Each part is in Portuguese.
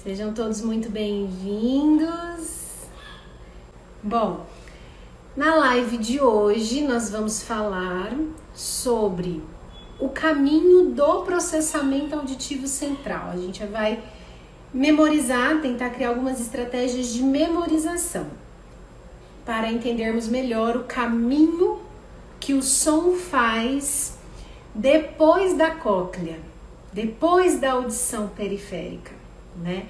Sejam todos muito bem-vindos. Bom, na live de hoje nós vamos falar sobre o caminho do processamento auditivo central. A gente vai memorizar, tentar criar algumas estratégias de memorização para entendermos melhor o caminho que o som faz depois da cóclea, depois da audição periférica, né?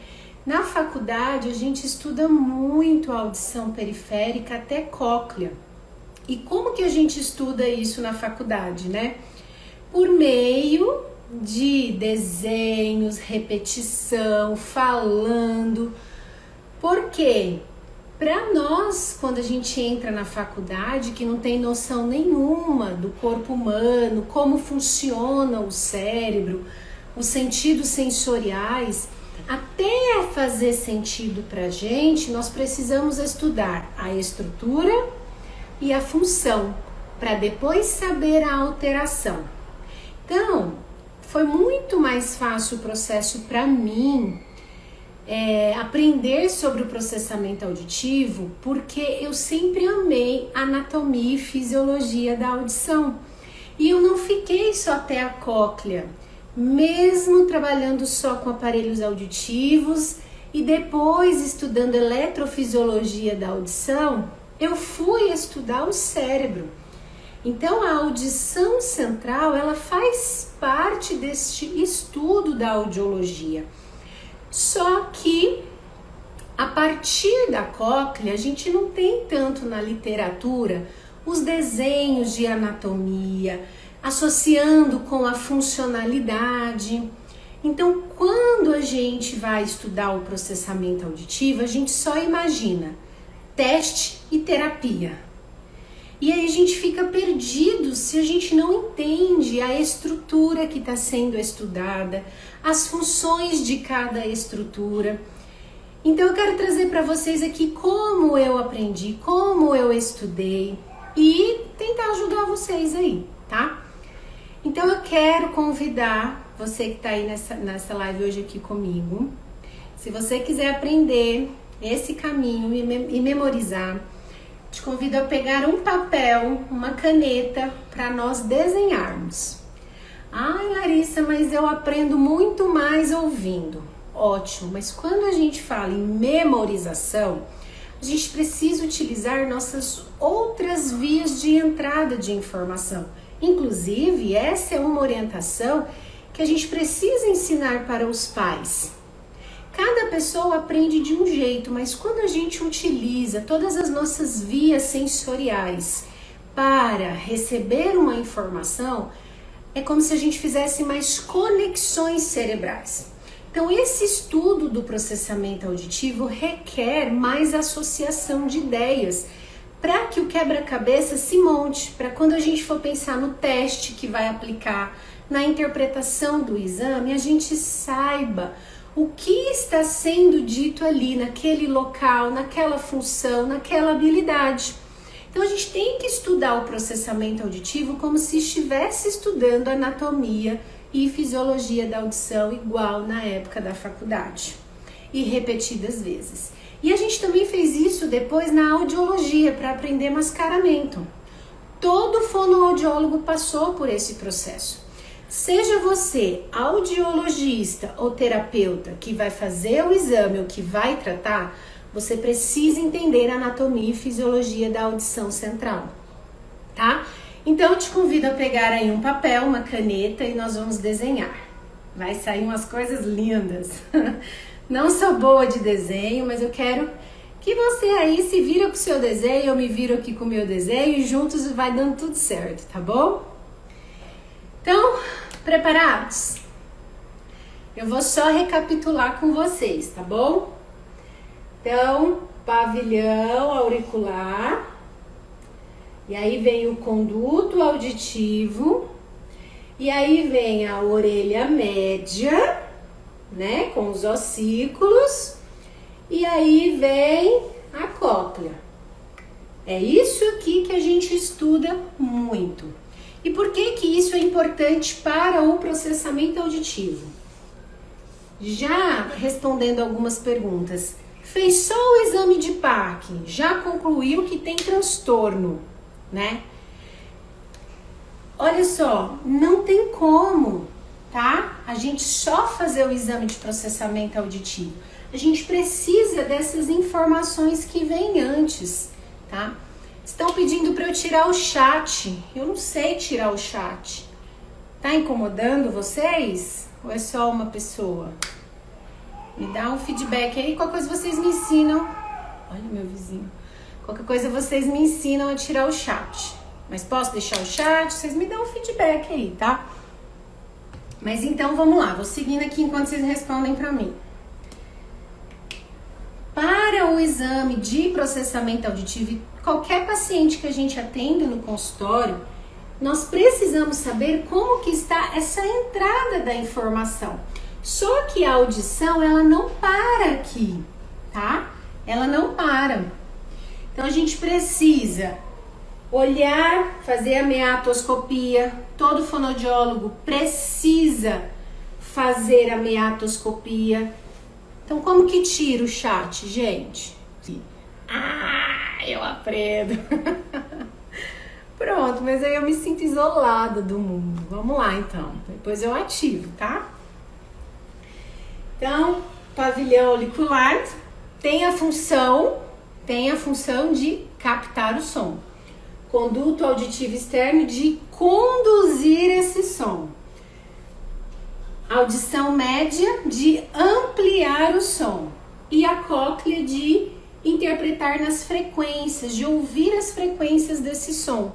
Na faculdade a gente estuda muito a audição periférica até cóclea. E como que a gente estuda isso na faculdade, né? Por meio de desenhos, repetição, falando. Por quê? Para nós, quando a gente entra na faculdade, que não tem noção nenhuma do corpo humano, como funciona o cérebro, os sentidos sensoriais, até fazer sentido para a gente, nós precisamos estudar a estrutura e a função, para depois saber a alteração. Então, foi muito mais fácil o processo para mim aprender sobre o processamento auditivo, porque eu sempre amei anatomia e fisiologia da audição. E eu não fiquei só até a cóclea, mesmo trabalhando só com aparelhos auditivos e depois estudando eletrofisiologia da audição, eu fui estudar o cérebro. Então a audição central, ela faz parte deste estudo da audiologia. Só que a partir da cóclea, a gente não tem tanto na literatura os desenhos de anatomia, associando com a funcionalidade. Então, quando a gente vai estudar o processamento auditivo, a gente só imagina teste e terapia. E aí a gente fica perdido se a gente não entende a estrutura que está sendo estudada, as funções de cada estrutura. Então eu quero trazer para vocês aqui como eu aprendi, como eu estudei e tentar ajudar vocês aí, tá? Então eu quero convidar você que está aí nessa live hoje aqui comigo. Se você quiser aprender esse caminho e memorizar, te convido a pegar um papel, uma caneta para nós desenharmos. Ai, Larissa, mas eu aprendo muito mais ouvindo. Ótimo, mas quando a gente fala em memorização, a gente precisa utilizar nossas outras vias de entrada de informação. Inclusive, essa é uma orientação que a gente precisa ensinar para os pais. Cada pessoa aprende de um jeito, mas quando a gente utiliza todas as nossas vias sensoriais para receber uma informação, é como se a gente fizesse mais conexões cerebrais. Então, esse estudo do processamento auditivo requer mais associação de ideias, para que o quebra-cabeça se monte, para quando a gente for pensar no teste que vai aplicar, na interpretação do exame, a gente saiba o que está sendo dito ali, naquele local, naquela função, naquela habilidade. Então a gente tem que estudar o processamento auditivo como se estivesse estudando anatomia e fisiologia da audição igual na época da faculdade, e repetidas vezes. E a gente também fez isso depois na audiologia, para aprender mascaramento. Todo fonoaudiólogo passou por esse processo. Seja você audiologista ou terapeuta que vai fazer o exame ou que vai tratar, você precisa entender a anatomia e fisiologia da audição central, tá? Então eu te convido a pegar aí um papel, uma caneta e nós vamos desenhar. Vai sair umas coisas lindas. Não sou boa de desenho, mas eu quero que você aí se vira com o seu desenho, eu me viro aqui com o meu desenho e juntos vai dando tudo certo, tá bom? Então, preparados? Eu vou só recapitular com vocês, tá bom? Então, pavilhão auricular, e aí vem o conduto auditivo, e aí vem a orelha média, né, com os ossículos, e aí vem a cóclea. É isso aqui que a gente estuda muito. E por que que isso é importante para o processamento auditivo? Já respondendo algumas perguntas, fez só o exame de PAC, já concluiu que tem transtorno, né? Olha só, não tem como, tá? A gente só fazer o exame de processamento auditivo. A gente precisa dessas informações que vêm antes, tá? Estão pedindo para eu tirar o chat. Eu não sei tirar o chat. Tá incomodando vocês? Ou é só uma pessoa? Me dá um feedback aí, qualquer coisa vocês me ensinam. Olha meu vizinho. Qualquer coisa vocês me ensinam a tirar o chat. Mas posso deixar o chat? Vocês me dão um feedback aí, tá? Mas então vamos lá, vou seguindo aqui enquanto vocês respondem para mim. Para o exame de processamento auditivo, qualquer paciente que a gente atende no consultório, nós precisamos saber como que está essa entrada da informação. Só que a audição, ela não para aqui, tá? Ela não para. Então a gente precisa olhar, fazer a meatoscopia. Todo fonoaudiólogo precisa fazer a meatoscopia. Então como que tira o chat, gente? Eu aprendo. Pronto, mas aí eu me sinto isolada do mundo. Vamos lá então, depois eu ativo, tá? Então, pavilhão auricular tem a função de captar o som. Conduto auditivo externo de conduzir esse som. Audição média de ampliar o som. E a cóclea de interpretar nas frequências, de ouvir as frequências desse som.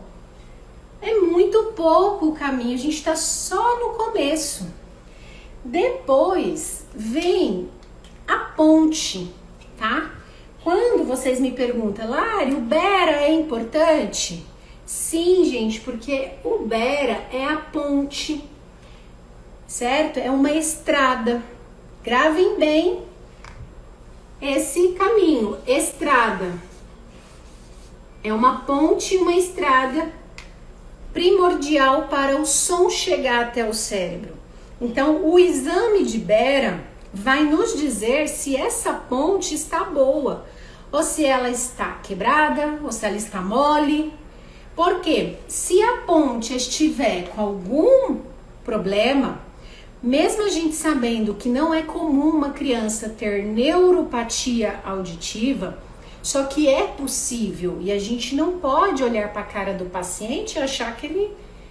É muito pouco o caminho, a gente está só no começo. Depois vem a ponte, tá? Quando vocês me perguntam, Lari, o Bera é importante? Sim, gente, porque o Bera é a ponte, certo? É uma estrada. Gravem bem esse caminho, estrada. É uma ponte e uma estrada primordial para o som chegar até o cérebro. Então, o exame de Bera vai nos dizer se essa ponte está boa, ou se ela está quebrada, ou se ela está mole. Porque se a ponte estiver com algum problema, mesmo a gente sabendo que não é comum uma criança ter neuropatia auditiva, só que é possível e a gente não pode olhar para a cara do paciente e achar que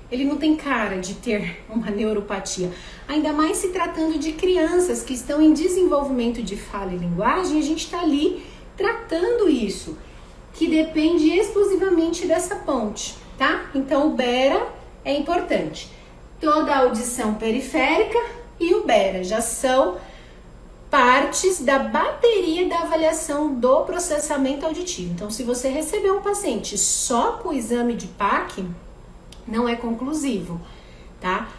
ele não tem cara de ter uma neuropatia. Ainda mais se tratando de crianças que estão em desenvolvimento de fala e linguagem, a gente está ali tratando isso, que depende exclusivamente dessa ponte, tá? Então o Bera é importante. Toda a audição periférica e o Bera já são partes da bateria da avaliação do processamento auditivo. Então, se você receber um paciente só com o exame de PAC, não é conclusivo, tá?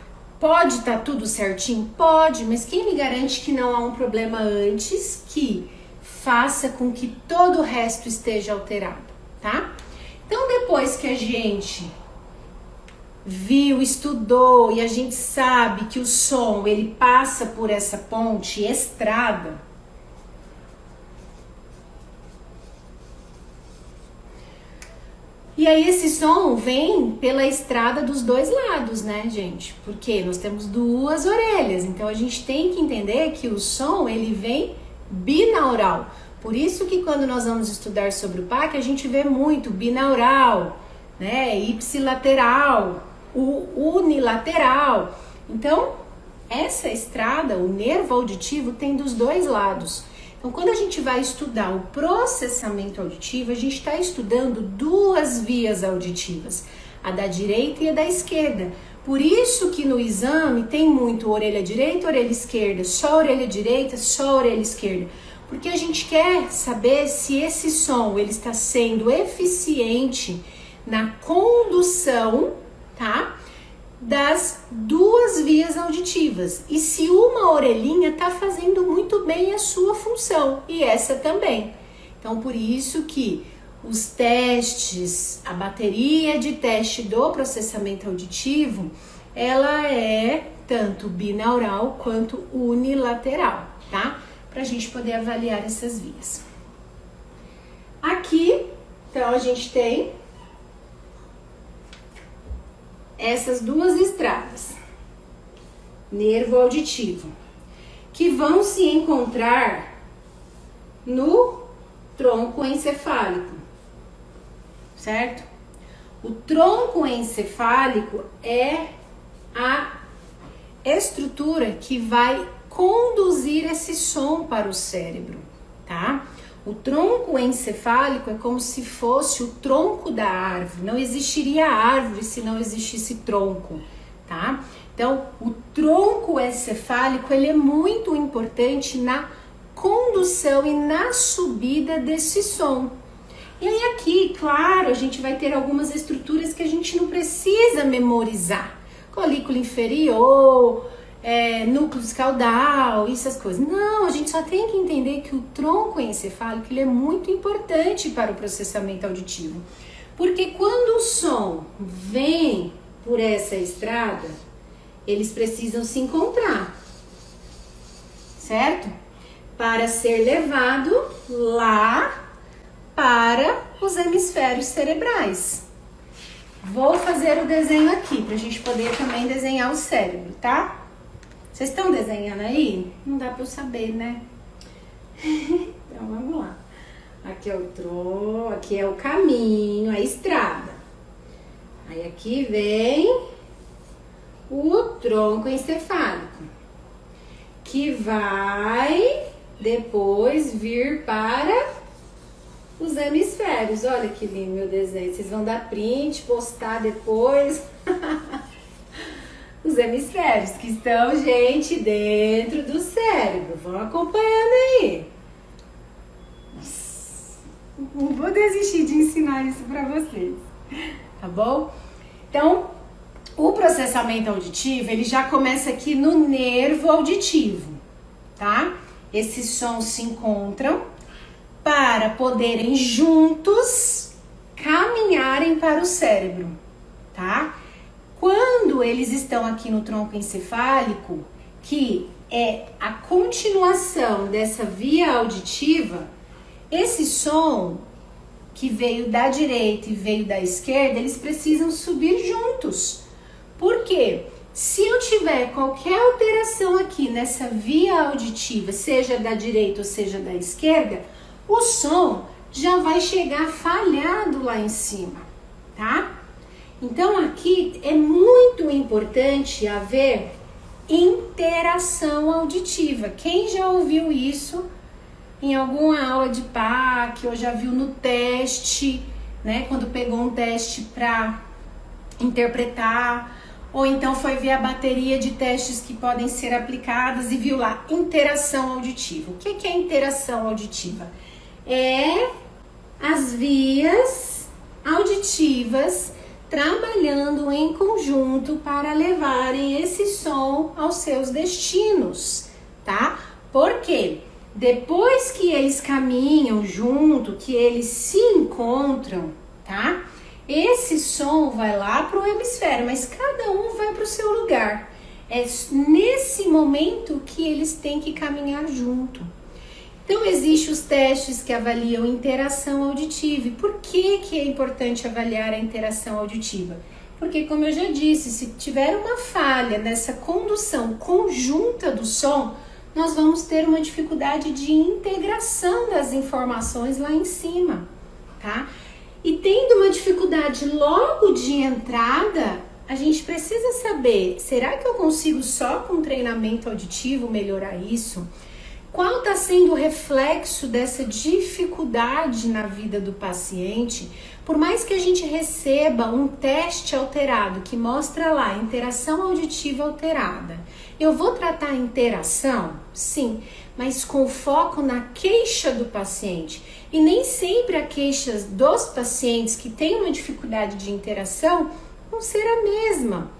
Pode estar tudo certinho? Pode, mas quem me garante que não há um problema antes que faça com que todo o resto esteja alterado, tá? Então, depois que a gente viu, estudou e a gente sabe que o som ele passa por essa ponte estrada, e aí esse som vem pela estrada dos dois lados, né, gente? Porque nós temos duas orelhas, então a gente tem que entender que o som ele vem binaural. Por isso que quando nós vamos estudar sobre o PAC, a gente vê muito binaural, né, ipsilateral, o unilateral. Então, essa estrada, o nervo auditivo, tem dos dois lados. Então, quando a gente vai estudar o processamento auditivo, a gente está estudando duas vias auditivas, a da direita e a da esquerda. Por isso que no exame tem muito orelha direita, orelha esquerda, só orelha direita, só orelha esquerda. Porque a gente quer saber se esse som ele está sendo eficiente na condução, tá? Das duas vias auditivas e se uma orelhinha está fazendo muito bem a sua função e essa também. Então, por isso que os testes, a bateria de teste do processamento auditivo, ela é tanto binaural quanto unilateral. tá? Pra gente poder avaliar essas vias. Aqui, então, a gente tem essas duas estradas, nervo auditivo, que vão se encontrar no tronco encefálico, certo? O tronco encefálico é a estrutura que vai conduzir esse som para o cérebro, tá? O tronco encefálico é como se fosse o tronco da árvore. Não existiria árvore se não existisse tronco, tá? Então, o tronco encefálico, ele é muito importante na condução e na subida desse som. E aí aqui, claro, a gente vai ter algumas estruturas que a gente não precisa memorizar. Colícula inferior, núcleo caudal, essas coisas. Não, a gente só tem que entender que o tronco encefálico ele é muito importante para o processamento auditivo. Porque quando o som vem por essa estrada, eles precisam se encontrar, certo? Para ser levado lá para os hemisférios cerebrais. Vou fazer o desenho aqui, para a gente poder também desenhar o cérebro, tá? Vocês estão desenhando aí? Não dá para eu saber, né? Então, vamos lá. Aqui é o tronco, aqui é o caminho, a estrada. Aí aqui vem o tronco encefálico, que vai depois vir para os hemisférios. Olha que lindo meu desenho. Vocês vão dar print, postar depois. Os hemisférios que estão, gente, dentro do cérebro. Vão acompanhando aí. Nossa, não vou desistir de ensinar isso para vocês, tá bom? Então, o processamento auditivo, ele já começa aqui no nervo auditivo, tá? Esses sons se encontram para poderem juntos caminharem para o cérebro, tá? Quando eles estão aqui no tronco encefálico, que é a continuação dessa via auditiva, esse som que veio da direita e veio da esquerda, eles precisam subir juntos. Por quê? Se eu tiver qualquer alteração aqui nessa via auditiva, seja da direita ou seja da esquerda, o som já vai chegar falhado lá em cima, tá? Então aqui é muito importante haver interação auditiva. Quem já ouviu isso em alguma aula de PAC ou já viu no teste, né? Quando pegou um teste para interpretar, ou então foi ver a bateria de testes que podem ser aplicadas e viu lá interação auditiva. O que é interação auditiva? É as vias auditivas trabalhando em conjunto para levarem esse som aos seus destinos, tá? Porque depois que eles caminham junto, que eles se encontram, tá? Esse som vai lá para o hemisfério, mas cada um vai para o seu lugar. É nesse momento que eles têm que caminhar junto. Então, existem os testes que avaliam interação auditiva. E por que é importante avaliar a interação auditiva? Porque, como eu já disse, se tiver uma falha nessa condução conjunta do som, nós vamos ter uma dificuldade de integração das informações lá em cima, tá? E tendo uma dificuldade logo de entrada, a gente precisa saber, será que eu consigo só com treinamento auditivo melhorar isso? Qual está sendo o reflexo dessa dificuldade na vida do paciente? Por mais que a gente receba um teste alterado que mostra lá interação auditiva alterada, eu vou tratar a interação? Sim, mas com foco na queixa do paciente. E nem sempre a queixa dos pacientes que têm uma dificuldade de interação vão ser a mesma.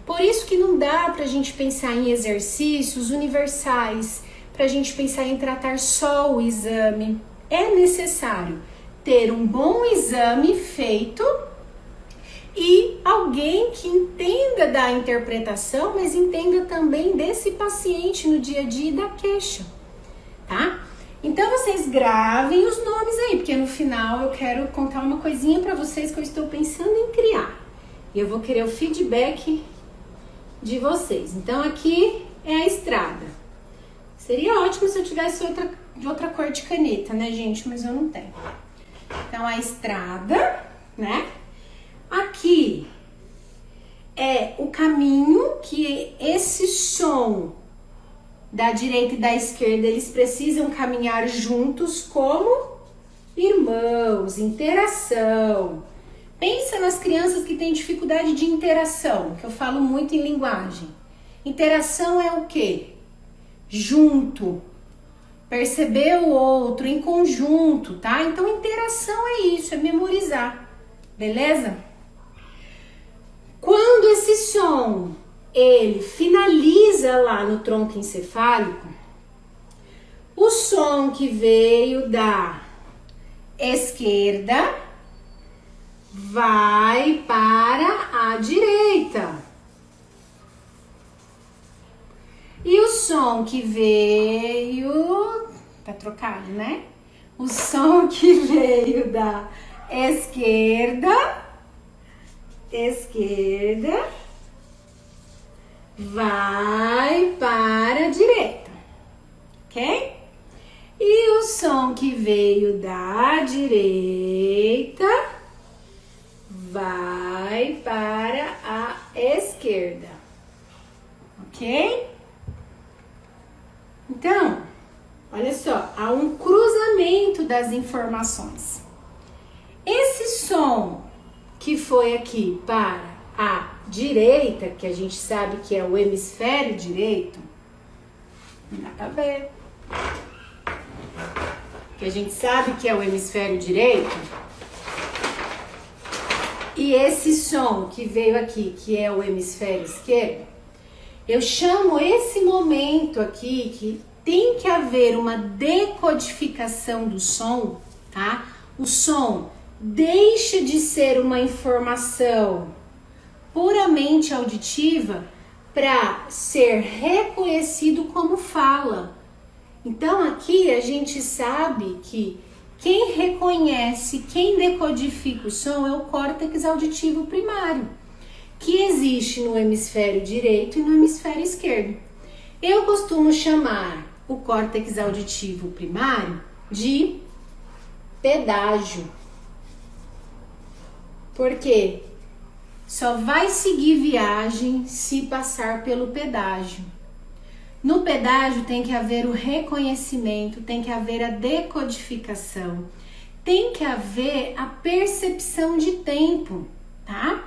Por isso que não dá para a gente pensar em exercícios universais, para a gente pensar em tratar só o exame. É necessário ter um bom exame feito e alguém que entenda da interpretação, mas entenda também desse paciente no dia a dia e da queixa. vocês gravem os nomes aí, porque no final eu quero contar uma coisinha pra vocês que eu estou pensando em criar. E eu vou querer o feedback de vocês. Então aqui é a estrada. Seria ótimo se eu tivesse de outra cor de caneta, né, gente? Mas eu não tenho. Então a estrada, né? Aqui é o caminho que esse som da direita e da esquerda, eles precisam caminhar juntos como irmãos, interação. Pensa nas crianças que têm dificuldade de interação, que eu falo muito em linguagem. Interação é o quê? Junto, perceber o outro em conjunto, tá? Então interação é isso, é memorizar, beleza? Quando esse som ele finaliza lá no tronco encefálico, o som que veio da esquerda vai para a direita. E o som que veio... Tá trocado, né? O som que veio da esquerda vai para a direita, ok? E o som que veio da direita vai para a esquerda, ok? Então, olha só, há um cruzamento das informações. Esse som que foi aqui para a direita, que a gente sabe que é o hemisfério direito, nada a ver. Que a gente sabe que é o hemisfério direito. E esse som que veio aqui, que é o hemisfério esquerdo, eu chamo esse momento aqui que tem que haver uma decodificação do som, tá? O som deixa de ser uma informação puramente auditiva para ser reconhecido como fala. Então aqui a gente sabe que quem reconhece, quem decodifica o som é o córtex auditivo primário, que existe no hemisfério direito e no hemisfério esquerdo. Eu costumo chamar o córtex auditivo primário de pedágio. Por quê? Só vai seguir viagem se passar pelo pedágio. No pedágio tem que haver o reconhecimento, tem que haver a decodificação, tem que haver a percepção de tempo, tá?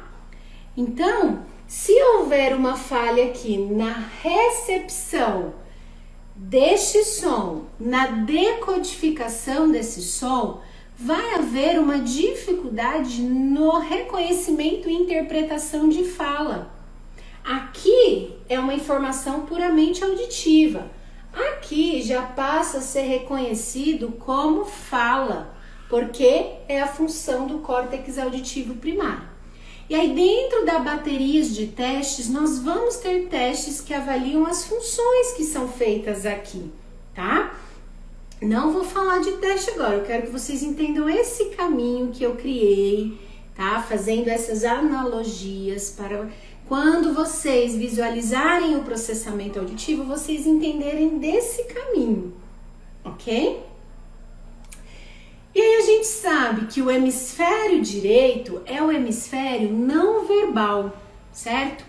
Então, se houver uma falha aqui na recepção deste som, na decodificação desse som, vai haver uma dificuldade no reconhecimento e interpretação de fala. Aqui é uma informação puramente auditiva. Aqui já passa a ser reconhecido como fala, porque é a função do córtex auditivo primário. E aí dentro da bateria de testes, nós vamos ter testes que avaliam as funções que são feitas aqui, tá? Não vou falar de teste agora, eu quero que vocês entendam esse caminho que eu criei, tá? Fazendo essas analogias para quando vocês visualizarem o processamento auditivo, vocês entenderem desse caminho, ok? E aí a gente sabe que o hemisfério direito é o hemisfério não verbal, certo?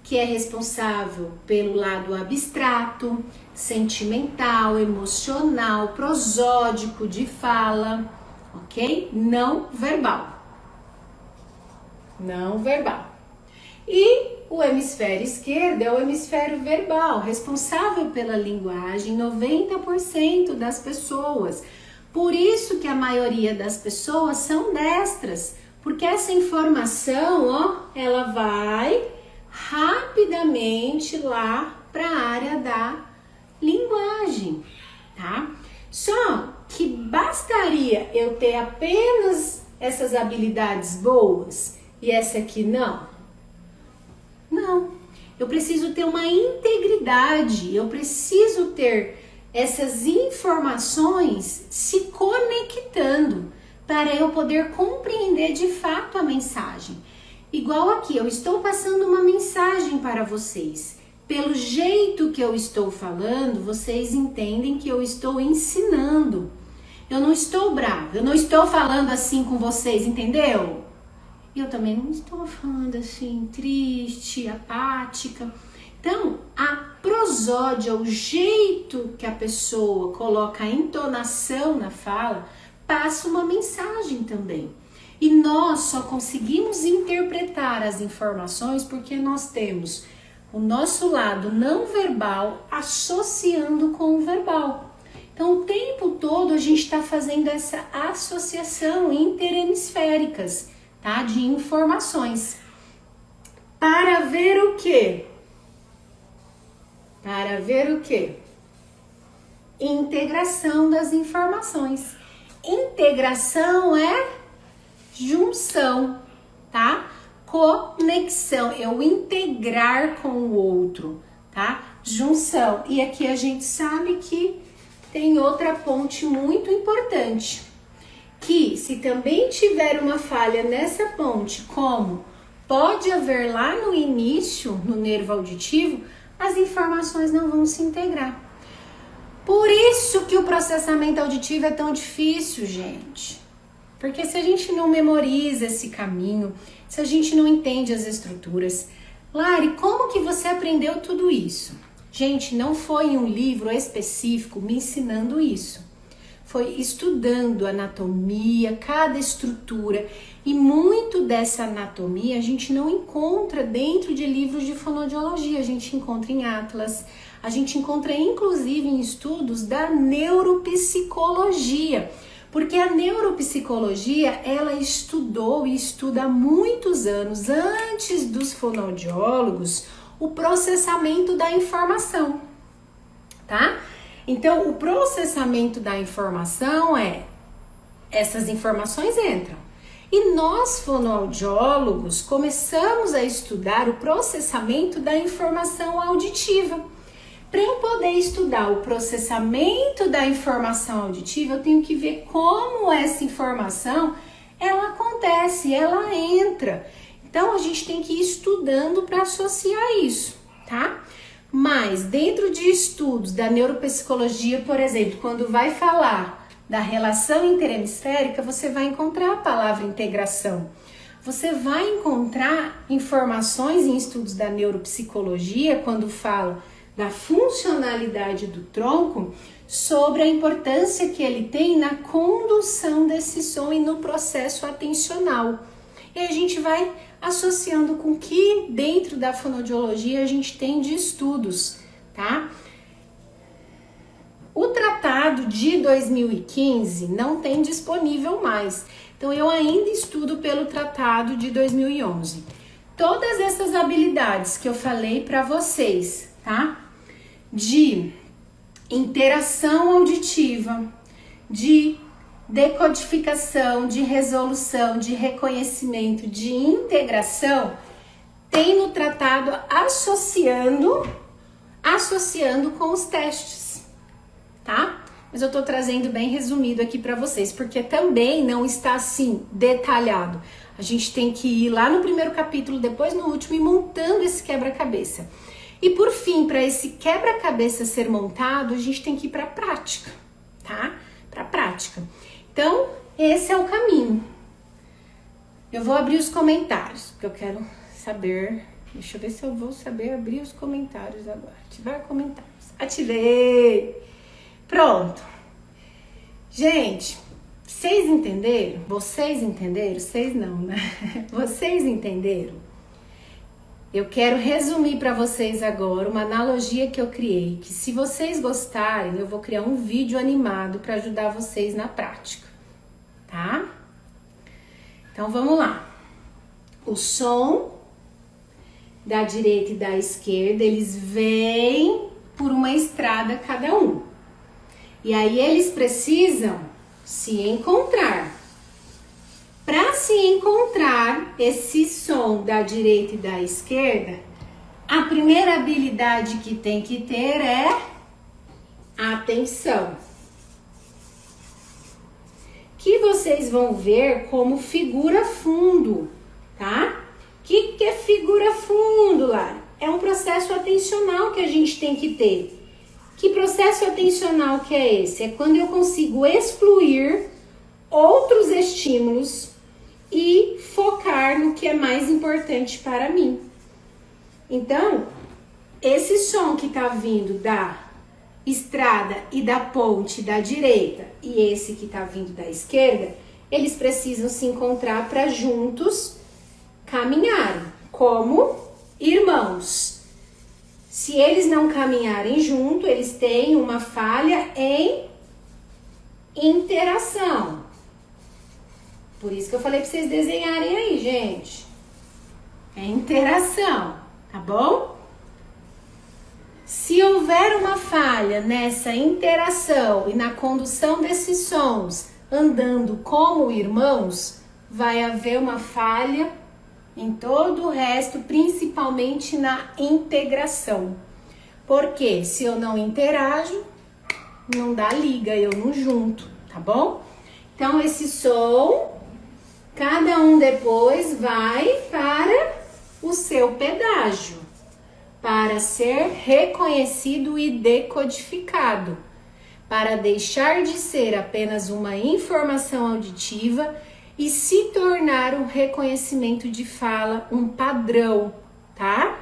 Que é responsável pelo lado abstrato, sentimental, emocional, prosódico de fala, ok? Não verbal. Não verbal. E o hemisfério esquerdo é o hemisfério verbal, responsável pela linguagem, 90% das pessoas. Por isso que a maioria das pessoas são destras, porque essa informação, ó, ela vai rapidamente lá para a área da linguagem, tá? Só que bastaria eu ter apenas essas habilidades boas e essa aqui não? Não. Eu preciso ter uma integridade, eu preciso ter essas informações se conectando para eu poder compreender de fato a mensagem. Igual aqui, eu estou passando uma mensagem para vocês. Pelo jeito que eu estou falando, vocês entendem que eu estou ensinando. Eu não estou brava, eu não estou falando assim com vocês, entendeu? Eu também não estou falando assim, triste, apática. Então, a prosódia, o jeito que a pessoa coloca a entonação na fala, passa uma mensagem também. E nós só conseguimos interpretar as informações porque nós temos o nosso lado não verbal associando com o verbal. Então, o tempo todo a gente está fazendo essa associação interhemisféricas, tá? De informações. Para ver o quê? Para ver o quê? Integração das informações. Integração é junção, tá? Conexão, eu integrar com o outro, tá? Junção. E aqui a gente sabe que tem outra ponte muito importante, que se também tiver uma falha nessa ponte, como pode haver lá no início, no nervo auditivo, as informações não vão se integrar. Por isso que o processamento auditivo é tão difícil, gente. Porque se a gente não memoriza esse caminho, se a gente não entende as estruturas... Lari, como que você aprendeu tudo isso? Gente, não foi em um livro específico me ensinando isso. Foi estudando anatomia, cada estrutura. E muito dessa anatomia a gente não encontra dentro de livros de fonoaudiologia. A gente encontra em atlas, a gente encontra inclusive em estudos da neuropsicologia. Porque a neuropsicologia, ela estudou e estuda há muitos anos, antes dos fonoaudiólogos, o processamento da informação, tá? Então, o processamento da informação essas informações entram. E nós, fonoaudiólogos, começamos a estudar o processamento da informação auditiva. Para eu poder estudar o processamento da informação auditiva, eu tenho que ver como essa informação, ela acontece, ela entra. Então, a gente tem que ir estudando para associar isso, tá? Mas, dentro de estudos da neuropsicologia, por exemplo, quando vai falar da relação interhemisférica, você vai encontrar a palavra integração. Você vai encontrar informações em estudos da neuropsicologia, quando fala da funcionalidade do tronco, sobre a importância que ele tem na condução desse som e no processo atencional. E a gente vai associando com o que dentro da fonoaudiologia a gente tem de estudos, tá? O tratado de 2015 não tem disponível mais, então eu ainda estudo pelo tratado de 2011. Todas essas habilidades que eu falei para vocês, tá? De interação auditiva, de decodificação, de resolução, de reconhecimento, de integração, tem no tratado associando com os testes, tá? Mas eu tô trazendo bem resumido aqui para vocês, porque também não está assim detalhado. A gente tem que ir lá no primeiro capítulo, depois no último, e montando esse quebra-cabeça. E por fim, para esse quebra-cabeça ser montado, a gente tem que ir para a prática, tá? Para a prática. Então, esse é o caminho. Eu vou abrir os comentários, porque eu quero saber. Deixa eu ver se eu vou saber abrir os comentários agora. Ativar comentários. Ativei! Pronto. Gente, vocês entenderam? Vocês entenderam? Vocês não, né? Vocês entenderam? Eu quero resumir para vocês agora uma analogia que eu criei, que se vocês gostarem, eu vou criar um vídeo animado para ajudar vocês na prática, tá? Então vamos lá. O som da direita e da esquerda, eles vêm por uma estrada cada um. E aí eles precisam se encontrar. Para se encontrar esse som da direita e da esquerda, a primeira habilidade que tem que ter é Atenção! Que vocês vão ver como figura fundo, tá? O que é figura fundo, Lara? É um processo atencional que a gente tem que ter. Que processo atencional que é esse? É quando eu consigo excluir outros estímulos e focar no que é mais importante para mim. Então, esse som que tá vindo da estrada e da ponte da direita e esse que tá vindo da esquerda, eles precisam se encontrar para juntos caminharem como irmãos. Se eles não caminharem junto, eles têm uma falha em interação. Por isso que eu falei para vocês desenharem aí, gente. É interação, tá bom? Se houver uma falha nessa interação e na condução desses sons andando como irmãos, vai haver uma falha em todo o resto, principalmente na integração. Porque se eu não interajo, não dá liga, eu não junto, tá bom? Então esse som, cada um depois vai para o seu pedágio, para ser reconhecido e decodificado, para deixar de ser apenas uma informação auditiva e se tornar um reconhecimento de fala, um padrão, tá?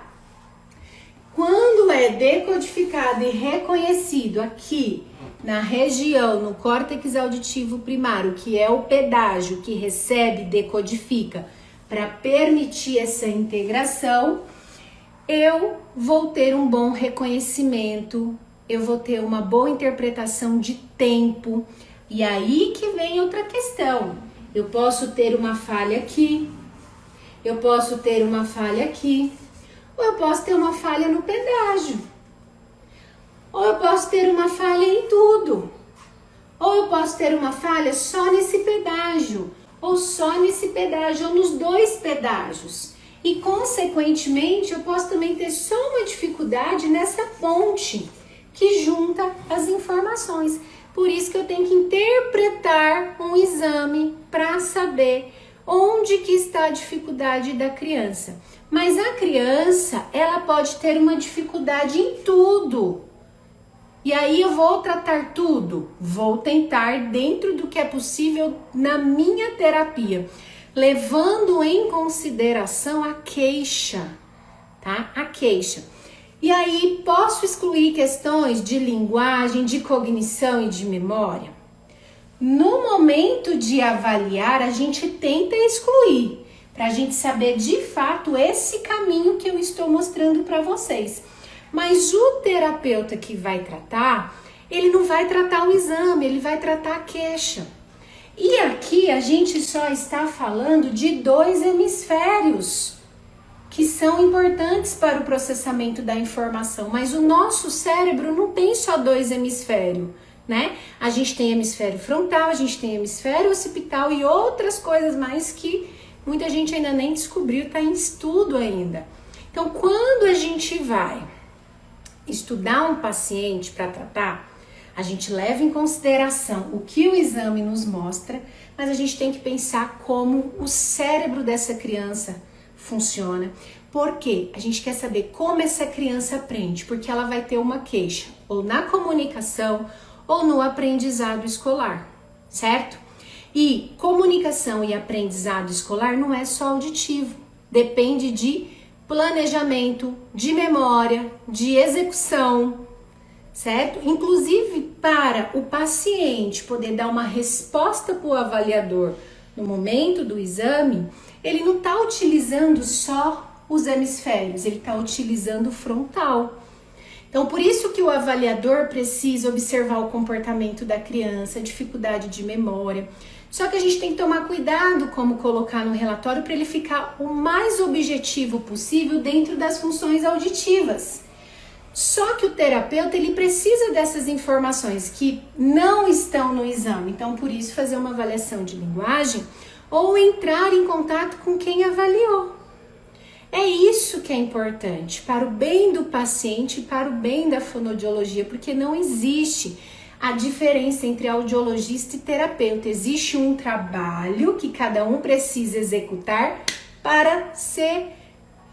Quando é decodificado e reconhecido aqui na região, no córtex auditivo primário, que é o pedágio que recebe e decodifica para permitir essa integração, eu vou ter um bom reconhecimento, eu vou ter uma boa interpretação de tempo. E aí que vem outra questão. Eu posso ter uma falha aqui, eu posso ter uma falha aqui, ou eu posso ter uma falha no pedágio, ou eu posso ter uma falha em tudo, ou eu posso ter uma falha só nesse pedágio, ou só nesse pedágio, ou nos dois pedágios. E, consequentemente, eu posso também ter só uma dificuldade nessa ponte que junta as informações. Por isso que eu tenho que interpretar um exame para saber onde que está a dificuldade da criança. Mas a criança, ela pode ter uma dificuldade em tudo. E aí eu vou tratar tudo? Vou tentar dentro do que é possível na minha terapia, levando em consideração a queixa, tá? A queixa. E aí, posso excluir questões de linguagem, de cognição e de memória? No momento de avaliar, a gente tenta excluir, para a gente saber de fato esse caminho que eu estou mostrando para vocês. Mas o terapeuta que vai tratar, ele não vai tratar o exame, ele vai tratar a queixa. E aqui a gente só está falando de 2 hemisférios que são importantes para o processamento da informação, mas o nosso cérebro não tem só 2 hemisférios, né? A gente tem hemisfério frontal, a gente tem hemisfério occipital e outras coisas mais que muita gente ainda nem descobriu, está em estudo ainda. Então, quando a gente vai estudar um paciente para tratar, a gente leva em consideração o que o exame nos mostra, mas a gente tem que pensar como o cérebro dessa criança funciona. Por quê? A gente quer saber como essa criança aprende, porque ela vai ter uma queixa, ou na comunicação, ou no aprendizado escolar, certo? E comunicação e aprendizado escolar não é só auditivo, depende de planejamento, de memória, de execução, certo? Inclusive para o paciente poder dar uma resposta para o avaliador no momento do exame, ele não está utilizando só os hemisférios, ele está utilizando o frontal. Então, por isso que o avaliador precisa observar o comportamento da criança, a dificuldade de memória. Só que a gente tem que tomar cuidado como colocar no relatório para ele ficar o mais objetivo possível dentro das funções auditivas. Só que o terapeuta, ele precisa dessas informações que não estão no exame. Então, por isso, fazer uma avaliação de linguagem ou entrar em contato com quem avaliou. É isso que é importante para o bem do paciente e para o bem da fonoaudiologia, porque não existe a diferença entre audiologista e terapeuta. Existe um trabalho que cada um precisa executar para ser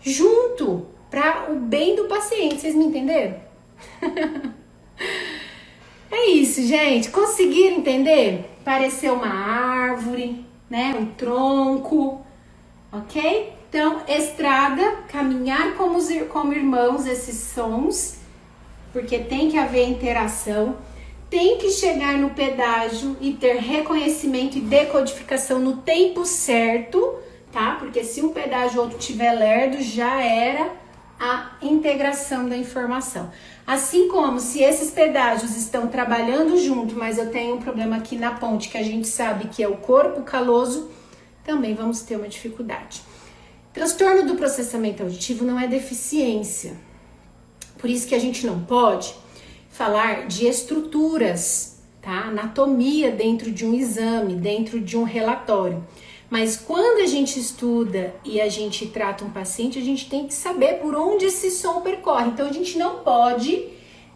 junto, para o bem do paciente. Vocês me entenderam? É isso, gente. Conseguiram entender? Pareceu uma árvore, né? Um tronco, ok? Então, estrada, caminhar como irmãos, esses sons, porque tem que haver interação, tem que chegar no pedágio e ter reconhecimento e decodificação no tempo certo, tá? Porque se um pedágio ou outro tiver lerdo, já era a integração da informação. Assim como se esses pedágios estão trabalhando junto, mas eu tenho um problema aqui na ponte que a gente sabe que é o corpo caloso, também vamos ter uma dificuldade. Transtorno do processamento auditivo não é deficiência. Por isso que a gente não pode falar de estruturas, tá? Anatomia dentro de um exame, dentro de um relatório. Mas quando a gente estuda e a gente trata um paciente, a gente tem que saber por onde esse som percorre. Então a gente não pode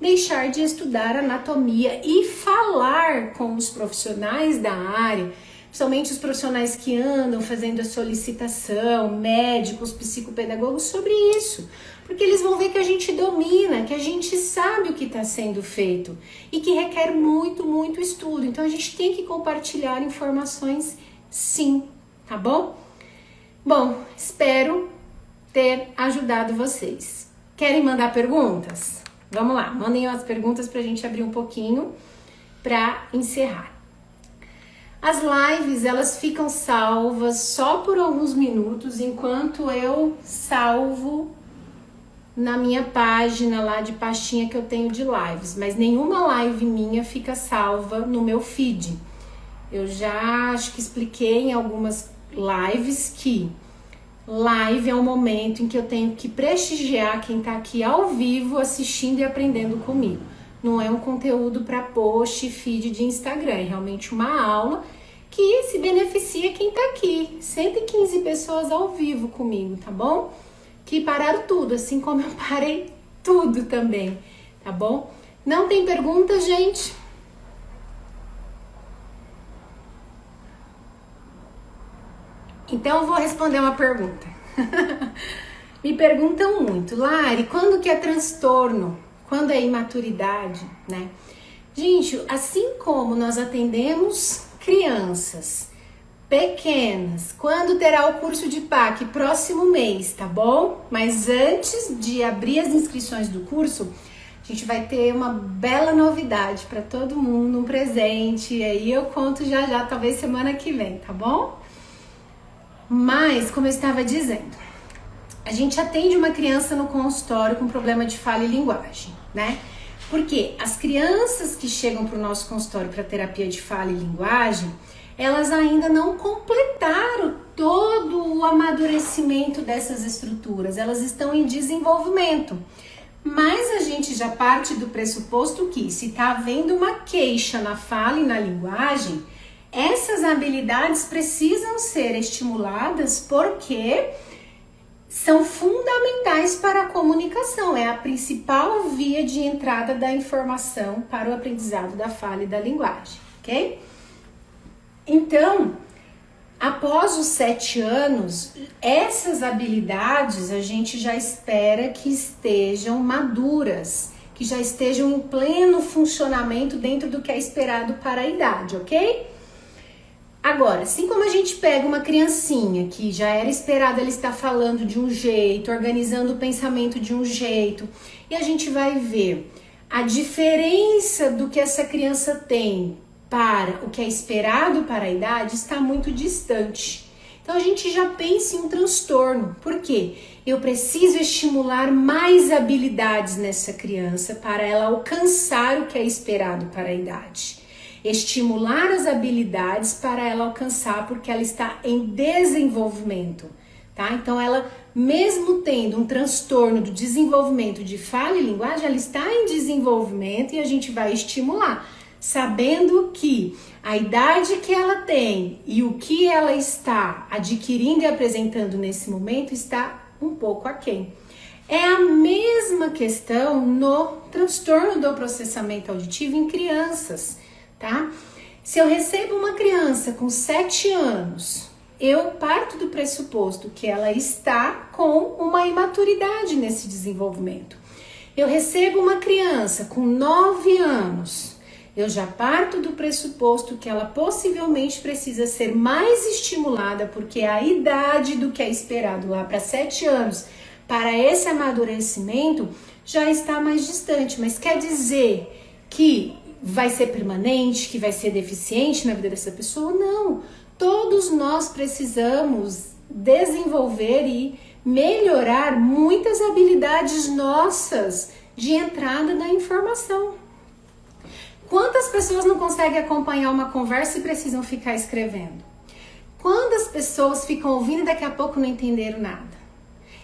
deixar de estudar anatomia e falar com os profissionais da área, principalmente os profissionais que andam fazendo a solicitação, médicos, psicopedagogos, sobre isso. Porque eles vão ver que a gente domina, que a gente sabe o que está sendo feito e que requer muito, muito estudo. Então a gente tem que compartilhar informações sim, tá bom? Bom, espero ter ajudado vocês. Querem mandar perguntas? Vamos lá, mandem as perguntas para a gente abrir um pouquinho para encerrar. As lives, elas ficam salvas só por alguns minutos, enquanto eu salvo na minha página lá de pastinha que eu tenho de lives, mas nenhuma live minha fica salva no meu feed. Eu já acho que expliquei em algumas lives que live é um momento em que eu tenho que prestigiar quem tá aqui ao vivo assistindo e aprendendo comigo. Não é um conteúdo para post e feed de Instagram, é realmente uma aula que se beneficia quem tá aqui. 115 pessoas ao vivo comigo, tá bom? Que pararam tudo, assim como eu parei tudo também, tá bom? Não tem pergunta, gente? Então eu vou responder uma pergunta. Me perguntam muito, Lari, quando que é transtorno? Quando é imaturidade, né? Gente, assim como nós atendemos crianças pequenas, quando terá o curso de PAC? Próximo mês, tá bom? Mas antes de abrir as inscrições do curso, a gente vai ter uma bela novidade para todo mundo, um presente, e aí eu conto já, talvez semana que vem, tá bom? Mas, como eu estava dizendo, a gente atende uma criança no consultório com problema de fala e linguagem, né? Porque as crianças que chegam para o nosso consultório para terapia de fala e linguagem, elas ainda não completaram todo o amadurecimento dessas estruturas, elas estão em desenvolvimento. Mas a gente já parte do pressuposto que, se está havendo uma queixa na fala e na linguagem, essas habilidades precisam ser estimuladas porque são fundamentais para a comunicação, é a principal via de entrada da informação para o aprendizado da fala e da linguagem, ok? Então, após os 7 anos, essas habilidades a gente já espera que estejam maduras, que já estejam em pleno funcionamento dentro do que é esperado para a idade, ok? Agora, assim como a gente pega uma criancinha que já era esperado ela estar falando de um jeito, organizando o pensamento de um jeito, e a gente vai ver a diferença do que essa criança tem para o que é esperado para a idade, está muito distante. Então a gente já pensa em um transtorno. Por quê? Eu preciso estimular mais habilidades nessa criança para ela alcançar o que é esperado para a idade. Estimular as habilidades para ela alcançar, porque ela está em desenvolvimento, tá? Então ela, mesmo tendo um transtorno do desenvolvimento de fala e linguagem, ela está em desenvolvimento e a gente vai estimular, sabendo que a idade que ela tem e o que ela está adquirindo e apresentando nesse momento está um pouco aquém. É a mesma questão no transtorno do processamento auditivo em crianças, tá? Se eu recebo uma criança com 7 anos, eu parto do pressuposto que ela está com uma imaturidade nesse desenvolvimento. Eu recebo uma criança com 9 anos, eu já parto do pressuposto que ela possivelmente precisa ser mais estimulada, porque a idade do que é esperado lá para 7 anos, para esse amadurecimento, já está mais distante. Mas quer dizer que vai ser permanente, que vai ser deficiente na vida dessa pessoa? Não. Todos nós precisamos desenvolver e melhorar muitas habilidades nossas de entrada da informação. Quantas pessoas não conseguem acompanhar uma conversa e precisam ficar escrevendo? Quantas pessoas ficam ouvindo e daqui a pouco não entenderam nada?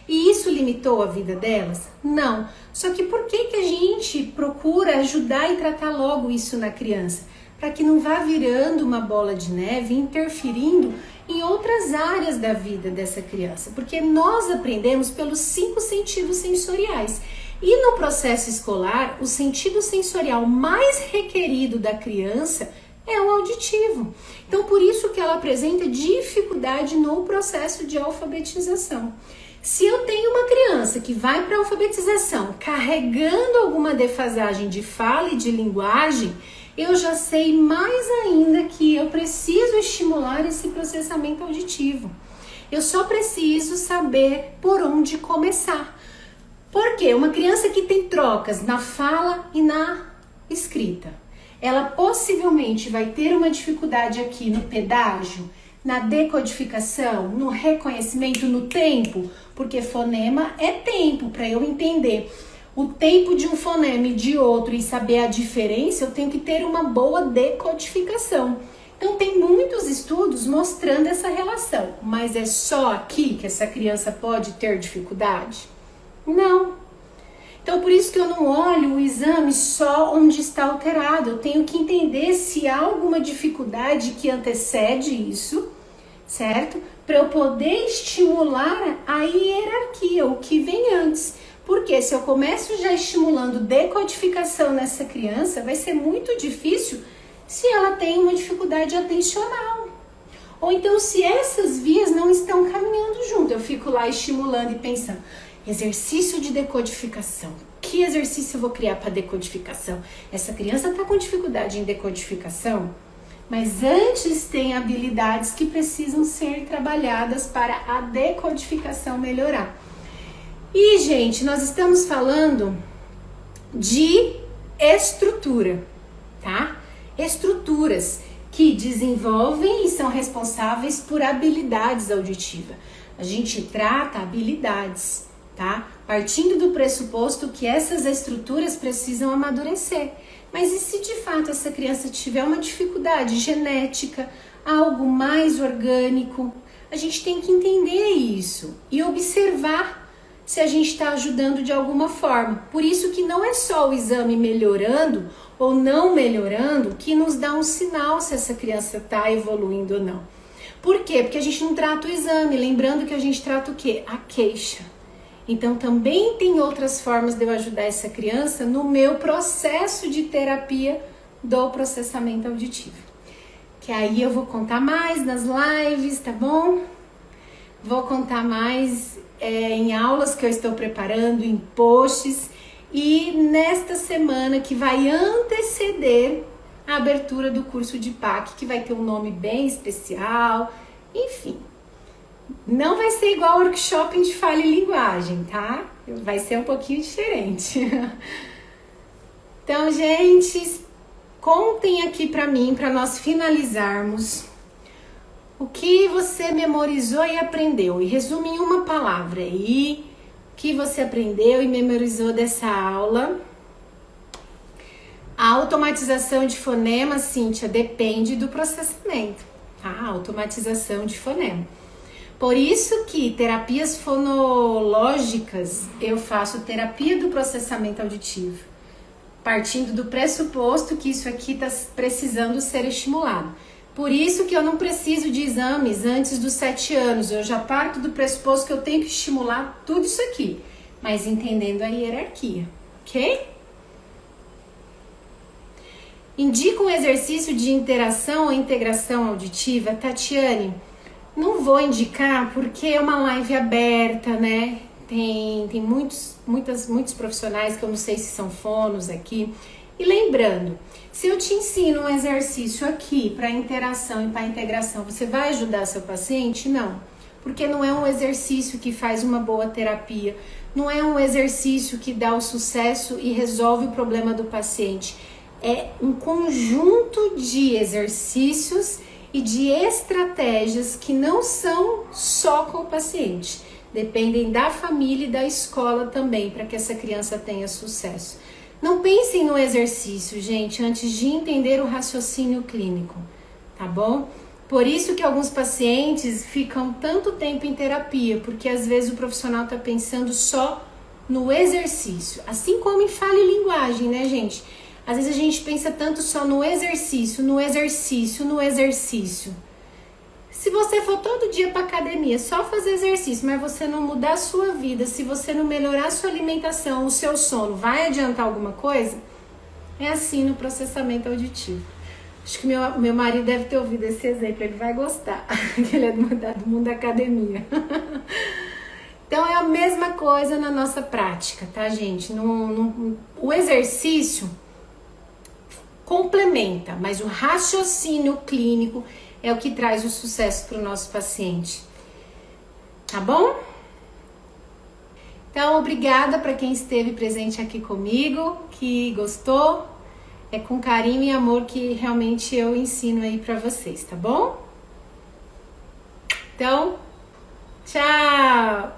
E isso limitou a vida delas? Não. Só que por que a gente procura ajudar e tratar logo isso na criança? Para que não vá virando uma bola de neve, interferindo em outras áreas da vida dessa criança. Porque nós aprendemos pelos 5 sentidos sensoriais. E no processo escolar, o sentido sensorial mais requerido da criança é o auditivo. Então, por isso que ela apresenta dificuldade no processo de alfabetização. Se eu tenho uma criança que vai para a alfabetização carregando alguma defasagem de fala e de linguagem, eu já sei mais ainda que eu preciso estimular esse processamento auditivo. Eu só preciso saber por onde começar. Por quê? Uma criança que tem trocas na fala e na escrita, ela possivelmente vai ter uma dificuldade aqui no pedágio, na decodificação, no reconhecimento, no tempo, porque fonema é tempo. Para eu entender o tempo de um fonema e de outro e saber a diferença, eu tenho que ter uma boa decodificação. Então tem muitos estudos mostrando essa relação, mas é só aqui que essa criança pode ter dificuldade? Não. Então por isso que eu não olho o exame só onde está alterado, eu tenho que entender se há alguma dificuldade que antecede isso, certo? Para eu poder estimular a hierarquia, o que vem antes. Porque se eu começo já estimulando decodificação nessa criança, vai ser muito difícil se ela tem uma dificuldade atencional. Ou então se essas vias não estão caminhando junto, eu fico lá estimulando e pensando, exercício de decodificação. Que exercício eu vou criar para decodificação? Essa criança está com dificuldade em decodificação? Mas antes tem habilidades que precisam ser trabalhadas para a decodificação melhorar. E, gente, nós estamos falando de estrutura, tá? Estruturas que desenvolvem e são responsáveis por habilidades auditivas. A gente trata habilidades, tá? Partindo do pressuposto que essas estruturas precisam amadurecer. Mas e se de fato essa criança tiver uma dificuldade genética, algo mais orgânico? A gente tem que entender isso e observar se a gente está ajudando de alguma forma. Por isso que não é só o exame melhorando ou não melhorando que nos dá um sinal se essa criança está evoluindo ou não. Por quê? Porque a gente não trata o exame, lembrando que a gente trata o quê? A queixa. Então também tem outras formas de eu ajudar essa criança no meu processo de terapia do processamento auditivo. Que aí eu vou contar mais nas lives, tá bom? Vou contar mais em aulas que eu estou preparando, em posts, e nesta semana que vai anteceder a abertura do curso de PAC, que vai ter um nome bem especial, enfim. Não vai ser igual ao workshop de fala e linguagem, tá? Vai ser um pouquinho diferente. Então, gente, contem aqui pra mim, pra nós finalizarmos, o que você memorizou e aprendeu. E resume em uma palavra aí, o que você aprendeu e memorizou dessa aula. A automatização de fonema, Cíntia, depende do processamento, tá? A automatização de fonema. Por isso que terapias fonológicas, eu faço terapia do processamento auditivo, partindo do pressuposto que isso aqui está precisando ser estimulado. Por isso que eu não preciso de exames antes dos 7 anos. Eu já parto do pressuposto que eu tenho que estimular tudo isso aqui, mas entendendo a hierarquia, ok? Indica um exercício de interação ou integração auditiva. Tatiane, não vou indicar porque é uma live aberta, né? Tem muitos profissionais que eu não sei se são fonos aqui. E lembrando, se eu te ensino um exercício aqui para interação e para integração, você vai ajudar seu paciente? Não, porque não é um exercício que faz uma boa terapia, não é um exercício que dá o sucesso e resolve o problema do paciente. É um conjunto de exercícios e de estratégias que não são só com o paciente, dependem da família e da escola também para que essa criança tenha sucesso. Não pensem no exercício, gente, antes de entender o raciocínio clínico, tá bom? Por isso que alguns pacientes ficam tanto tempo em terapia, porque às vezes o profissional está pensando só no exercício, assim como em fala e linguagem, né, gente? Às vezes a gente pensa tanto só no exercício, no exercício, no exercício. Se você for todo dia para academia, só fazer exercício, mas você não mudar a sua vida, se você não melhorar a sua alimentação, o seu sono, vai adiantar alguma coisa? É assim no processamento auditivo. Acho que meu marido deve ter ouvido esse exemplo, ele vai gostar, que ele é do mundo da academia. Então é a mesma coisa na nossa prática, tá, gente? O exercício complementa, mas o raciocínio clínico é o que traz o sucesso para o nosso paciente, tá bom? Então, obrigada para quem esteve presente aqui comigo, que gostou. É com carinho e amor que realmente eu ensino aí para vocês, tá bom? Então, tchau!